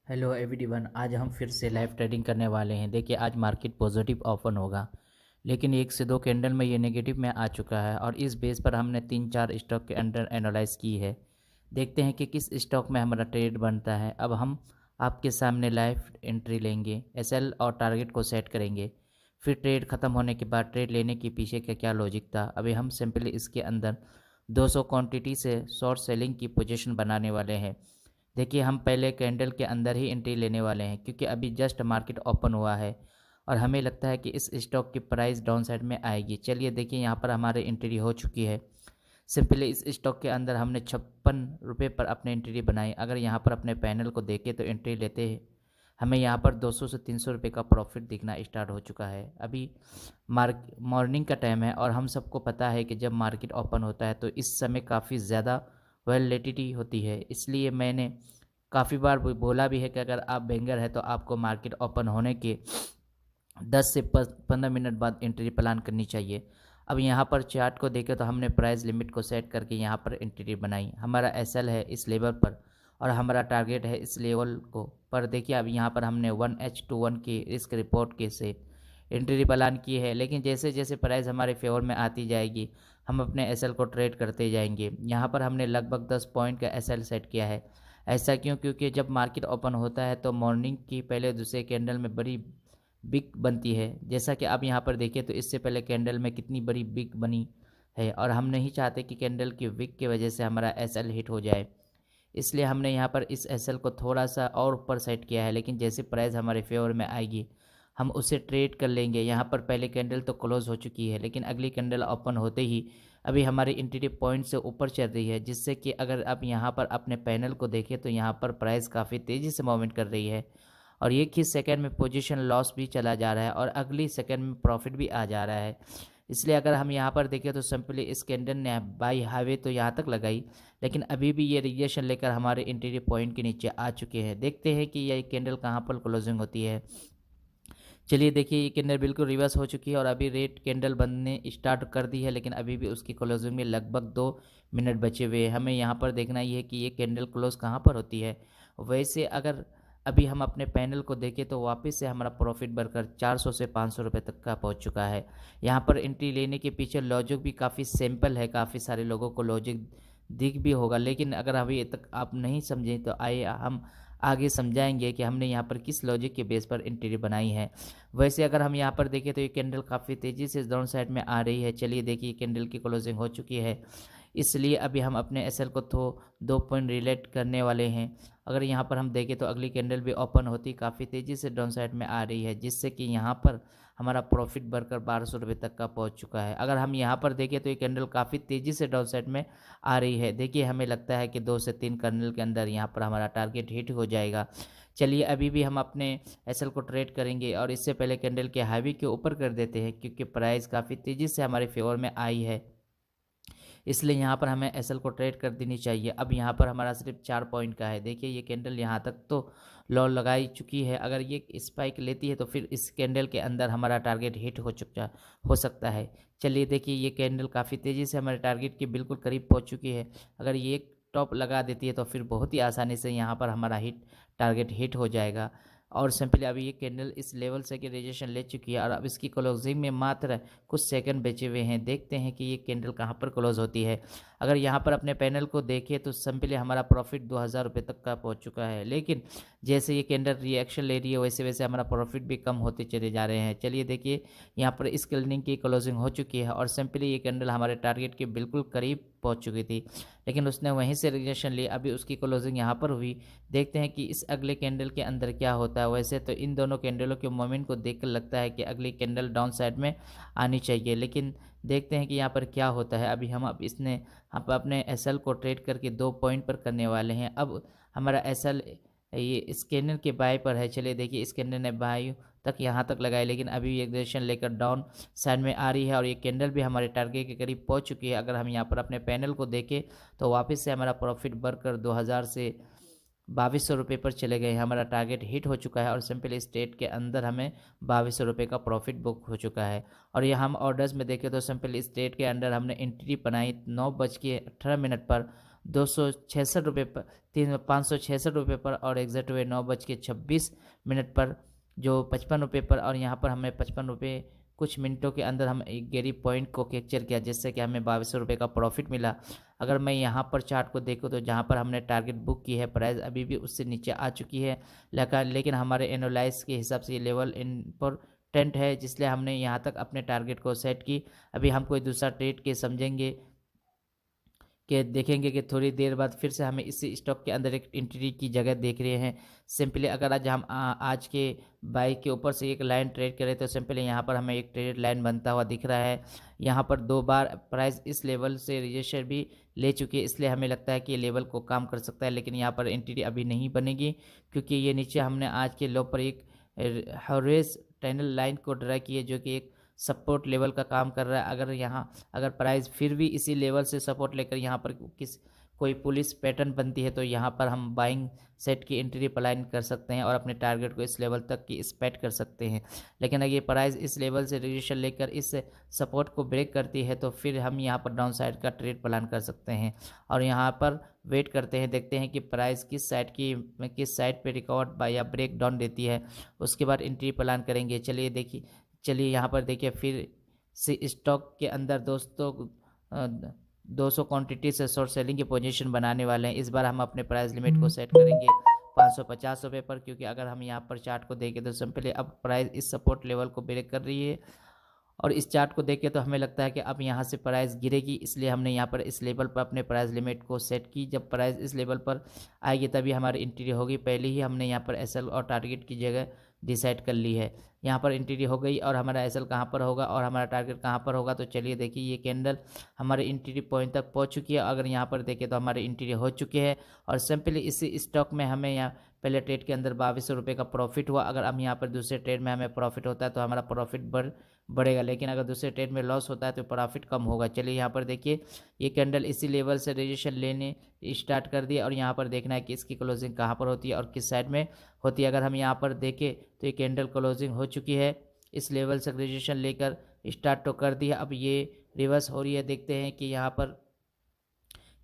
Hello everyone, आज हम फिर से लाइव ट्रेडिंग करने वाले हैं। देखिए, आज मार्केट पॉजिटिव ओपन होगा, लेकिन एक से दो कैंडल में ये नेगेटिव में आ चुका है और इस बेस पर हमने 3-4 स्टॉक के अंडर एनालाइज की है। देखते हैं कि किस स्टॉक में हमारा ट्रेड बनता है। अब हम आपके सामने लाइव एंट्री लेंगे, एसएल और टारगेट को सेट करेंगे। फिर ट्रेड ख़त्म होने के बाद ट्रेड लेने के पीछे का क्या लॉजिक था, अभी हम सिंपली इसके अंदर 200 क्वांटिटी से शॉर्ट सेलिंग की पोजीशन बनाने वाले हैं। देखिए, हम पहले कैंडल के अंदर ही एंट्री लेने वाले हैं क्योंकि अभी जस्ट मार्केट ओपन हुआ है और हमें लगता है कि इस स्टॉक की प्राइस डाउन साइड में आएगी। चलिए देखिए, यहाँ पर हमारी एंट्री हो चुकी है। सिंपली इस स्टॉक के अंदर हमने 56 रुपये पर अपनी एंट्री बनाई। अगर यहाँ पर अपने पैनल को देखें तो एंट्री लेते हैं हमें यहाँ पर 200 से 300 रुपये का प्रॉफिट दिखना स्टार्ट हो चुका है। अभी मॉर्निंग का टाइम है और हम सबको पता है कि जब मार्केट ओपन होता है तो इस समय काफ़ी ज़्यादा वैलेटिलिटी होती है। इसलिए मैंने काफ़ी बार बोला भी है कि अगर आप बेंगर है तो आपको मार्केट ओपन होने के 10 से 15 मिनट बाद एंट्री प्लान करनी चाहिए। अब यहाँ पर चार्ट को देखें तो हमने प्राइस लिमिट को सेट करके यहाँ पर एंट्री बनाई। हमारा एसएल है इस लेवल पर और हमारा टारगेट है इस लेवल को पर। देखिए, अब यहाँ पर हमने 1H21 की रिस्क रिपोर्ट के से एंट्री प्लान की है, लेकिन जैसे जैसे प्राइस हमारे फेवर में आती जाएगी हम अपने एसएल को ट्रेड करते जाएंगे। यहाँ पर हमने लगभग 10 पॉइंट का एसएल सेट किया है। ऐसा क्यों? क्योंकि जब मार्केट ओपन होता है तो मॉर्निंग की पहले दूसरे कैंडल में बड़ी बिग बनती है। जैसा कि आप यहाँ पर देखें तो इससे पहले कैंडल में कितनी बड़ी बिग बनी है और हम नहीं चाहते कि कैंडल की विक की वजह से हमारा एसएल हिट हो जाए। इसलिए हमने यहाँ पर इस एसएल को थोड़ा सा और ऊपर सेट किया है, लेकिन जैसे प्राइस हमारे फेवर में आएगी हम उसे ट्रेड कर लेंगे। यहाँ पर पहले कैंडल तो क्लोज हो चुकी है, लेकिन अगली कैंडल ओपन होते ही अभी हमारी एंट्री पॉइंट से ऊपर चल रही है, जिससे कि अगर आप यहाँ पर अपने पैनल को देखें तो यहाँ पर प्राइस काफ़ी तेज़ी से मूवमेंट कर रही है और एक ही सेकंड में पोजीशन लॉस भी चला जा रहा है और अगली सेकंड में प्रॉफिट भी आ जा रहा है। इसलिए अगर हम यहाँ पर देखें तो सिंपली इस कैंडल ने बाई हाईवे तो यहाँ तक लगाई, लेकिन अभी भी ये रिजेक्शन लेकर हमारे एंट्री पॉइंट के नीचे आ चुके हैं। देखते हैं कि ये कैंडल कहाँ पर क्लोजिंग होती है। चलिए देखिए, ये कैंडल बिल्कुल रिवर्स हो चुकी है और अभी रेड कैंडल बनने स्टार्ट कर दी है, लेकिन अभी भी उसकी क्लोजिंग में लगभग 2 मिनट बचे हुए हैं। हमें यहाँ पर देखना ही है कि ये कैंडल क्लोज कहाँ पर होती है। वैसे अगर अभी हम अपने पैनल को देखें तो वापस से हमारा प्रॉफिट बढ़कर 400 से 500 रुपये तक का पहुँच चुका है। यहाँ पर एंट्री लेने के पीछे लॉजिक भी काफ़ी सिंपल है, काफ़ी सारे लोगों को लॉजिक दिख भी होगा, लेकिन अगर अभी तक आप नहीं समझें तो आइए हम आगे समझाएंगे कि हमने यहाँ पर किस लॉजिक के बेस पर एंट्री बनाई है। वैसे अगर हम यहाँ पर देखें तो ये कैंडल काफ़ी तेज़ी से डाउन साइड में आ रही है। चलिए देखिए, कैंडल की क्लोजिंग हो चुकी है, इसलिए अभी हम अपने एसएल को 2 पॉइंट रिलेट करने वाले हैं। अगर यहाँ पर हम देखें तो अगली कैंडल भी ओपन होती काफ़ी तेज़ी से डाउन साइड में आ रही है, जिससे कि यहाँ पर हमारा प्रॉफिट बढ़कर 1200 रुपये तक का पहुँच चुका है। अगर हम यहाँ पर देखें तो ये कैंडल काफ़ी तेज़ी से डाउन साइड में आ रही है। देखिए, हमें लगता है कि 2 से 3 कैंडल के अंदर यहाँ पर हमारा टारगेट हिट हो जाएगा। चलिए अभी भी हम अपने एसएल को ट्रेड करेंगे और इससे पहले कैंडल के हाईवे के ऊपर कर देते हैं, क्योंकि प्राइस काफ़ी तेज़ी से हमारे फेवर में आई है, इसलिए यहाँ पर हमें एसएल को ट्रेड कर देनी चाहिए। अब यहाँ पर हमारा सिर्फ 4 पॉइंट का है। देखिए, ये कैंडल यहाँ तक तो लो लगाई चुकी है। अगर ये स्पाइक लेती है तो फिर इस कैंडल के अंदर हमारा टारगेट हिट हो सकता है। चलिए देखिए, ये कैंडल काफ़ी तेज़ी से हमारे टारगेट के बिल्कुल करीब पहुँच चुकी है। अगर ये एक टॉप लगा देती है तो फिर बहुत ही आसानी से यहाँ पर हमारा टारगेट हिट हो जाएगा। और सिंपली अभी ये कैंडल इस लेवल से की रिजेक्शन ले चुकी है और अब इसकी क्लोजिंग में मात्र कुछ सेकंड बचे हुए हैं। देखते हैं कि ये कैंडल कहाँ पर क्लोज होती है। अगर यहाँ पर अपने पैनल को देखें तो सिंपली हमारा प्रॉफिट 2000 रुपये तक का पहुँच चुका है, लेकिन जैसे ये कैंडल रिएक्शन ले रही है वैसे वैसे हमारा प्रॉफिट भी कम होते चले जा रहे हैं। चलिए देखिए, यहाँ पर इस कैंडल की क्लोजिंग हो चुकी है और सिंपली ये कैंडल हमारे टारगेट के बिल्कुल करीब पहुँच चुकी थी, लेकिन उसने वहीं से रिजेक्शन ली। अभी उसकी क्लोजिंग यहाँ पर हुई। देखते हैं कि इस अगले कैंडल के अंदर क्या होता है। वैसे तो इन दोनों कैंडलों के मोमेंट को देखकर लगता है कि अगली कैंडल डाउन साइड में आनी चाहिए, लेकिन देखते हैं कि यहाँ पर क्या होता है। अभी हम अपने एसएल को ट्रेड करके 2 पॉइंट पर करने वाले हैं। अब हमारा एसएल ये स्कैनर के बाय पर है। चलिए देखिए, स्कैनर ने बाय तक यहाँ तक लगाई, लेकिन अभी ये डायरेक्शन लेकर डाउन साइड में आ रही है और ये कैंडल भी हमारे टारगेट के करीब पहुँच चुकी है। अगर हम यहाँ पर अपने पैनल को देखें तो वापस से हमारा प्रॉफिट बढ़कर 2000 से 2200 रुपये पर चले गए। हमारा टारगेट हिट हो चुका है और सिंपल स्टेट के अंदर हमें 2200 रुपये का प्रॉफिट बुक हो चुका है। और ये हम ऑर्डर्स में देखें तो सिंपल स्टेट के अंदर हमने एंट्री बनाई 9:18 पर 266 रुपये पर 566 रुपये पर और एग्जैक्ट हुए 9:26 पर जो 55 रुपये पर, और यहाँ पर हमें 55 रुपये कुछ मिनटों के अंदर हम एक गेरी पॉइंट को कैप्चर किया, जिससे कि हमें 2200 रुपये का प्रॉफिट मिला। अगर मैं यहाँ पर चार्ट को देखूँ तो जहाँ पर हमने टारगेट बुक की है, प्राइस अभी भी उससे नीचे आ चुकी है, लेकिन हमारे एनालाइज के हिसाब से ये लेवल इम्पोर्टेंट है, जिसलिए हमने यहाँ तक अपने टारगेट को सेट की। अभी हम कोई दूसरा ट्रेड के समझेंगे कि देखेंगे कि थोड़ी देर बाद फिर से हमें इसी स्टॉक के अंदर एक एंट्री की जगह देख रहे हैं। सिंपली अगर आज हम आज के बाई के ऊपर से एक लाइन ट्रेड करें तो सिंपली यहाँ पर हमें एक ट्रेड लाइन बनता हुआ दिख रहा है। यहाँ पर 2 बार प्राइस इस लेवल से रिजेक्शन भी ले चुकी है, इसलिए हमें लगता है कि ये लेवल को काम कर सकता है, लेकिन यहाँ पर एंट्री अभी नहीं बनेगी, क्योंकि ये नीचे हमने आज के लो पर एक हॉरिजॉन्टल टनल लाइन को ड्रा की है, जो कि एक सपोर्ट लेवल का काम कर रहा है। अगर प्राइस फिर भी इसी लेवल से सपोर्ट लेकर यहाँ पर कोई पुलिस पैटर्न बनती है तो यहाँ पर हम बाइंग सेट की एंट्री प्लान कर सकते हैं और अपने टारगेट को इस लेवल तक की एक्सपेक्ट कर सकते हैं। लेकिन अगर ये प्राइस इस लेवल से रिजेक्शन लेकर इस सपोर्ट को ब्रेक करती है तो फिर हम यहाँ पर डाउन साइड का ट्रेड प्लान कर सकते हैं और यहाँ पर वेट करते हैं, देखते हैं कि प्राइस किस साइड पे रिकवर या ब्रेक डाउन देती है, उसके बाद एंट्री प्लान करेंगे। चलिए यहाँ पर देखिए, फिर से स्टॉक के अंदर दोस्तों 200 क्वांटिटी से शॉर्ट सेलिंग की पोजीशन बनाने वाले हैं। इस बार हम अपने प्राइस लिमिट को सेट करेंगे 550 रुपये पर, क्योंकि अगर हम यहाँ पर चार्ट को देखें तो सिंपली अब प्राइस इस सपोर्ट लेवल को ब्रेक कर रही है और इस चार्ट को देख के तो हमें लगता है कि अब यहाँ से प्राइस गिरेगी, इसलिए हमने यहाँ पर इस लेवल पर अपने प्राइस लिमिट को सेट की। जब प्राइस इस लेवल पर आएगी तभी हमारी एंट्री होगी। पहले ही हमने यहाँ पर एसएल और टारगेट की जगह डिसाइड कर ली है। यहाँ पर एंट्री हो गई और हमारा एसएल कहाँ पर होगा और हमारा टारगेट कहाँ पर होगा, तो चलिए देखिए, ये कैंडल हमारे एंट्री पॉइंट तक पहुँच चुकी है। अगर यहाँ पर देखें तो हमारी एंट्री हो चुकी है और सिंपली इसी स्टॉक में हमें यहाँ पहले ट्रेड के अंदर 2200 रुपये का प्रॉफिट हुआ। अगर हम यहाँ पर दूसरे ट्रेड में हमें प्रॉफिट होता है तो हमारा प्रॉफिट बढ़ेगा, लेकिन अगर दूसरे ट्रेड में लॉस होता है तो प्रॉफिट कम होगा। चलिए यहाँ पर देखिए, ये कैंडल इसी लेवल से रिजेक्शन लेने स्टार्ट कर दिया और यहाँ पर देखना है कि इसकी क्लोजिंग कहाँ पर होती है और किस साइड में होती है। अगर हम यहाँ पर देखें तो ये कैंडल क्लोजिंग हो चुकी है, इस लेवल से रिजेक्शन लेकर स्टार्ट तो कर दिया, अब ये रिवर्स हो रही है। देखते हैं कि यहाँ पर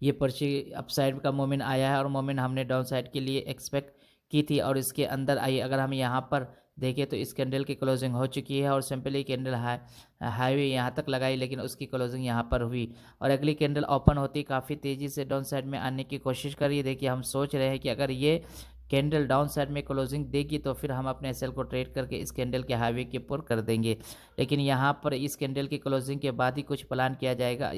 ये पर्ची अपसाइड का मोमेंट आया है और मोमेंट हमने डाउन साइड के लिए एक्सपेक्ट की थी और इसके अंदर आई। अगर हम यहाँ पर देखें तो इस कैंडल की क्लोजिंग हो चुकी है और सिंपली कैंडल हाईवे यहाँ तक लगाई, लेकिन उसकी क्लोजिंग यहाँ पर हुई और अगली कैंडल ओपन होती काफ़ी तेज़ी से डाउन साइड में आने की कोशिश करिए। देखिए, हम सोच रहे हैं कि अगर ये कैंडल डाउन साइड में क्लोजिंग देगी तो फिर हम अपने एसएल को ट्रेड करके इस कैंडल के हाईवे के ऊपर कर देंगे, लेकिन यहाँ पर इस कैंडल की क्लोजिंग के बाद ही कुछ प्लान किया जाएगा।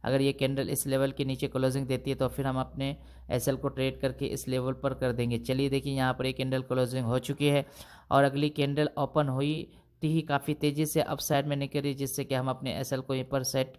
अगर ये कैंडल इस लेवल के नीचे क्लोजिंग देती है तो फिर हम अपने एसएल को ट्रेड करके इस लेवल पर कर देंगे। चलिए देखिए, यहाँ पर एक कैंडल क्लोजिंग हो चुकी है और अगली कैंडल ओपन हुई ही काफ़ी तेज़ी से अप साइड में निकली, जिससे कि हम अपने एसएल को यहाँ पर सेट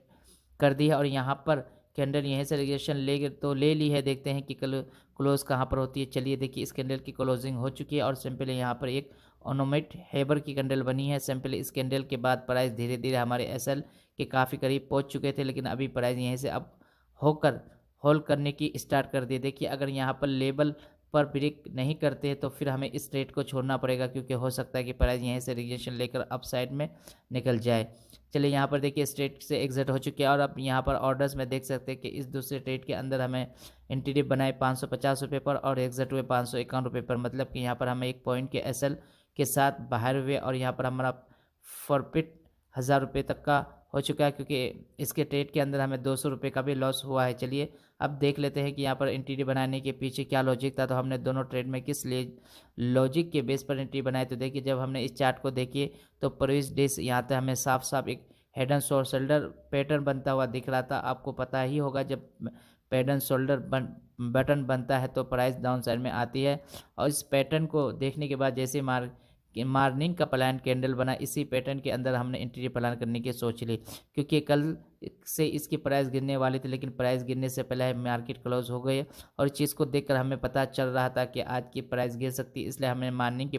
कर दी है और यहाँ पर कैंडल यहीं से रिजेक्शन ले ली है। देखते हैं कि क्लोज कहाँ पर होती है। चलिए देखिए, इस कैंडल की क्लोजिंग हो चुकी है और सिंपली यहाँ पर एक ओनोमेट हेबर की कैंडल बनी है। सिंपली इस कैंडल के बाद प्राइस धीरे धीरे हमारे एसएल के काफ़ी करीब पहुँच चुके थे, लेकिन अभी प्राइस यहीं से अब होकर होल्ड करने की स्टार्ट कर दी। देखिए, अगर यहाँ पर लेवल पर ब्रेक नहीं करते हैं तो फिर हमें इस ट्रेड को छोड़ना पड़ेगा, क्योंकि हो सकता है कि प्राइस यहीं से रिजेक्शन लेकर अप साइड में निकल जाए। चलिए यहाँ पर देखिए, इस ट्रेड से एग्जिट हो चुके हैं और अब यहाँ पर ऑर्डर्स में देख सकते हैं कि इस दूसरे ट्रेड के अंदर हमें एंट्री बनाए 550 रुपये पर और एग्जिट हुए 551 रुपये पर, मतलब कि यहाँ पर हमें एक पॉइंट के एसएल के साथ बाहर हुए और यहाँ पर हमारा प्रॉफिट 1000 रुपये तक का हो चुका है, क्योंकि इसके ट्रेड के अंदर हमें 200 रुपये का भी लॉस हुआ है। चलिए अब देख लेते हैं कि यहाँ पर एंट्री बनाने के पीछे क्या लॉजिक था, तो हमने दोनों ट्रेड में किस लिए लॉजिक के बेस पर एंट्री बनाई। तो देखिए, जब हमने इस चार्ट को देखिए तो प्रीवियस डेज यहाँ पर हमें साफ साफ एक हेड एंड शोल्डर पैटर्न बनता हुआ दिख रहा था। आपको पता ही होगा, जब हेड एंड शोल्डर बटन बनता है तो प्राइस डाउन साइड में आती है और इस पैटर्न को देखने के बाद जैसे मार्निंग का प्लान कैंडल बना, इसी पैटर्न के अंदर हमने एंट्री प्लान करने की सोच ली, क्योंकि कल से इसकी प्राइस गिरने वाली थी, लेकिन प्राइस गिरने से पहले मार्केट क्लोज हो गई और इस चीज़ को देखकर हमें पता चल रहा था कि आज की प्राइस गिर सकती है, इसलिए हमने मॉर्निंग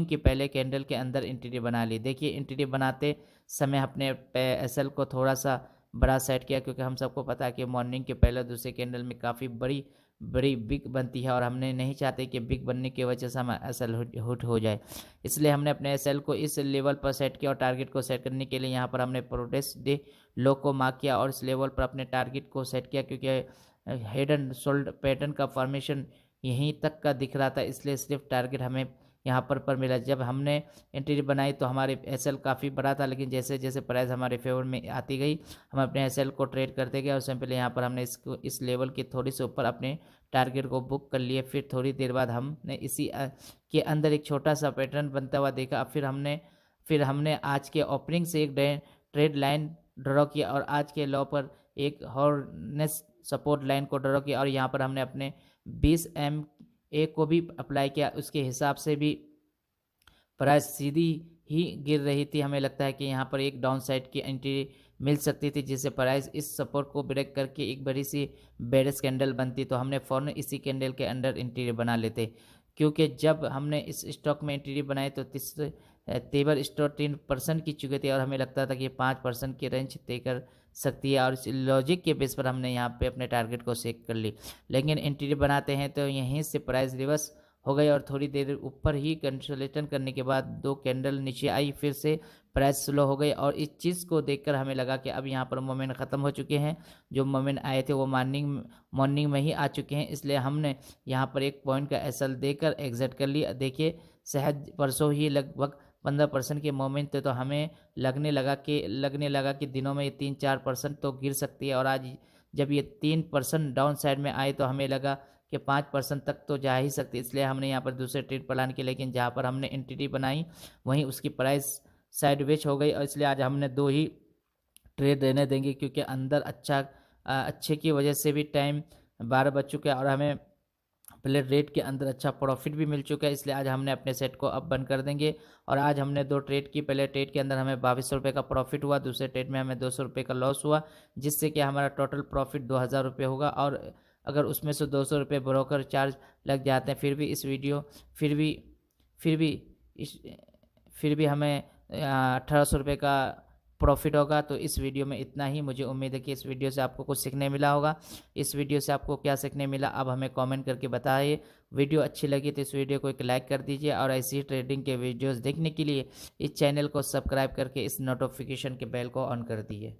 के पहले कैंडल के अंदर एंट्री बना ली। देखिए, एंट्री बनाते समय अपने एसएल को थोड़ा सा बड़ा सेट किया, क्योंकि हम सबको पता है कि मॉर्निंग के पहले दूसरे कैंडल में काफ़ी बड़ी बिग बनती है और हमने नहीं चाहते कि बिग बनने की वजह से हम एसएल हुट हो जाए, इसलिए हमने अपने एसएल को इस लेवल पर सेट किया और टारगेट को सेट करने के लिए यहाँ पर हमने प्रोटेस्ट डे लो को मार्क किया और इस लेवल पर अपने टारगेट को सेट किया, क्योंकि हेड एंड शोल्डर पैटर्न का फॉर्मेशन यहीं तक का दिख रहा था, इसलिए सिर्फ टारगेट हमें यहाँ पर मिला। जब हमने एंट्री बनाई तो हमारे एसएल काफ़ी बड़ा था, लेकिन जैसे जैसे प्राइस हमारे फेवर में आती गई हम अपने एसएल को ट्रेड करते गए और उससे पहले यहाँ पर हमने इसको इस लेवल के थोड़ी से ऊपर अपने टारगेट को बुक कर लिए। फिर थोड़ी देर बाद हमने इसी के अंदर एक छोटा सा पैटर्न बनता हुआ देखा। फिर हमने आज के ओपनिंग से एक ट्रेड लाइन ड्रॉ किया और आज के लो पर एक हॉर्नेस सपोर्ट लाइन को ड्रॉ किया और यहाँ पर हमने अपने 20 MA को भी अप्लाई किया। उसके हिसाब से भी प्राइस सीधी ही गिर रही थी। हमें लगता है कि यहाँ पर एक डाउन साइड की एंट्री मिल सकती थी, जिससे प्राइस इस सपोर्ट को ब्रेक करके एक बड़ी सी बेरिश कैंडल बनती, तो हमने फ़ौरन इसी कैंडल के अंडर एंट्री बना लेते। क्योंकि जब हमने इस स्टॉक में एंट्री बनाई तो तेवर स्टॉक 3% की चुके थे और हमें लगता था कि 5% की रेंज तय कर सकती है, और इस लॉजिक के बेस पर हमने यहाँ पे अपने टारगेट को सेट कर ली। लेकिन एंट्री बनाते हैं तो यहीं से प्राइस रिवर्स हो गई और थोड़ी देर ऊपर ही कंसोलिडेशन करने के बाद 2 कैंडल नीचे आई, फिर से प्राइस स्लो हो गई। और इस चीज़ को देखकर हमें लगा कि अब यहाँ पर मोमेंट ख़त्म हो चुके हैं। जो मोमेंट आए थे वो मॉर्निंग में ही आ चुके हैं, इसलिए हमने यहाँ पर 1 पॉइंट का एसएल देकर एग्जिट कर लिया। देखिए शायद परसों ही लगभग 15% के मोमेंट थे, तो हमें लगने लगा कि दिनों में ये 3-4% तो गिर सकती है। और आज जब ये 3% डाउन साइड में आए तो हमें लगा कि 5% तक तो जा ही सकती है, इसलिए हमने यहाँ पर दूसरे ट्रेड प्लान किए। लेकिन जहाँ पर हमने एंटिटी बनाई वहीं उसकी प्राइस साइडवेज हो गई और इसलिए आज हमने 2 ही ट्रेड रहने देंगे, क्योंकि अंदर अच्छे की वजह से भी टाइम 12 बज चुका है और हमें पहले रेट के अंदर अच्छा प्रॉफिट भी मिल चुका है, इसलिए आज हमने अपने सेट को अब बंद कर देंगे। और आज हमने 2 ट्रेड की। पहले ट्रेड के अंदर हमें 2200 रुपये का प्रॉफिट हुआ, दूसरे ट्रेड में हमें 200 रुपये का लॉस हुआ, जिससे कि हमारा टोटल प्रॉफिट 2000 रुपये होगा। और अगर उसमें से 200 रुपये ब्रोकर चार्ज लग जाते हैं, फिर भी हमें 1800 रुपये का प्रॉफिट होगा। तो इस वीडियो में इतना ही। मुझे उम्मीद है कि इस वीडियो से आपको कुछ सीखने मिला होगा। इस वीडियो से आपको क्या सीखने मिला अब हमें कमेंट करके बताइए। वीडियो अच्छी लगी तो इस वीडियो को एक लाइक कर दीजिए और ऐसी ही ट्रेडिंग के वीडियोस देखने के लिए इस चैनल को सब्सक्राइब करके इस नोटिफिकेशन के बेल को ऑन कर दीजिए।